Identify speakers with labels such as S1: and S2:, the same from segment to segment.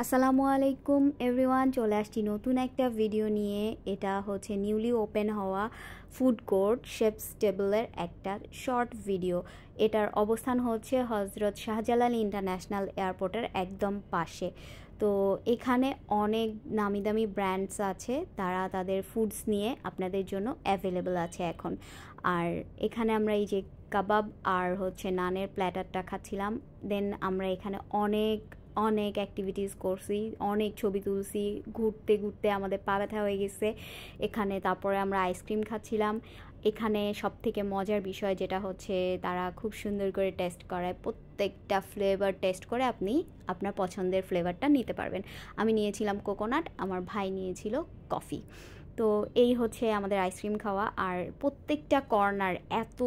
S1: আসসালামু আলাইকুম এভরিওয়ান, চলে আসছি নতুন একটা ভিডিও নিয়ে। এটা হচ্ছে নিউলি ওপেন হওয়া ফুড কোর্ট শেফস টেবলের একটা শর্ট ভিডিও। এটার অবস্থান হচ্ছে হজরত শাহজালাল ইন্টারন্যাশনাল এয়ারপোর্টের একদম পাশে। তো এখানে অনেক নামি দামি ব্র্যান্ডস আছে, তারা তাদের ফুডস নিয়ে আপনাদের জন্য অ্যাভেলেবল আছে এখন। আর এখানে আমরা এই যে কাবাব আর হচ্ছে নানের প্ল্যাটারটা খাচ্ছিলাম। দেন আমরা এখানে অনেক অনেক অ্যাক্টিভিটিস করছি, অনেক ছবি তুলছি, ঘুরতে ঘুরতে আমাদের পা ব্যথা হয়ে গেছে এখানে। তারপরে আমরা আইসক্রিম খাচ্ছিলাম। এখানে সব থেকে মজার বিষয় যেটা হচ্ছে, তারা খুব সুন্দর করে টেস্ট করায়, প্রত্যেকটা ফ্লেভার টেস্ট করে আপনি আপনার পছন্দের ফ্লেভারটা নিতে পারবেন। আমি নিয়েছিলাম কোকোনাট, আমার ভাই নিয়েছিল কফি। তো এই হচ্ছে আমাদের আইসক্রিম খাওয়া। আর প্রত্যেকটা কর্নার এত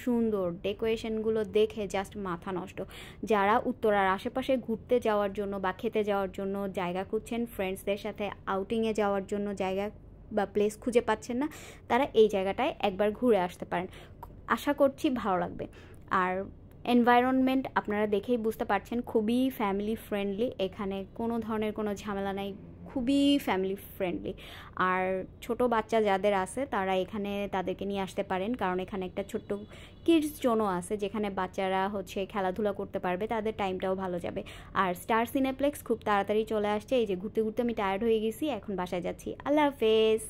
S1: সুন্দর ডেকোরেশনগুলো দেখে জাস্ট মাথা নষ্ট। যারা উত্তরার আশেপাশে ঘুরতে যাওয়ার জন্য বা খেতে যাওয়ার জন্য জায়গা খুঁজছেন, ফ্রেন্ডসদের সাথে আউটিংয়ে যাওয়ার জন্য জায়গা বা প্লেস খুঁজে পাচ্ছেন না, তারা এই জায়গাটায় একবার ঘুরে আসতে পারেন। আশা করছি ভালো লাগবে। আর এনভায়রনমেন্ট আপনারা দেখেই বুঝতে পারছেন, খুবই ফ্যামিলি ফ্রেন্ডলি। এখানে কোনো ধরনের কোনো ঝামেলা নাই, খুবই ফ্যামিলি ফ্রেন্ডলি। আর ছোট বাচ্চা যাদের আছে তারা এখানে তাদেরকে নিয়ে আসতে পারেন, কারণ এখানে একটা ছোট্ট কিডস জোনও আছে যেখানে বাচ্চারা হচ্ছে খেলাধুলা করতে পারবে, তাদের টাইমটাও ভালো যাবে। আর স্টার সিনেপ্লেক্স খুব তাড়াতাড়ি চলে আসছে। এই যে ঘুরতে ঘুরতে আমি টায়ার্ড হয়ে গেছি, এখন বাসায় যাচ্ছি। আল্লাহ হাফেজ।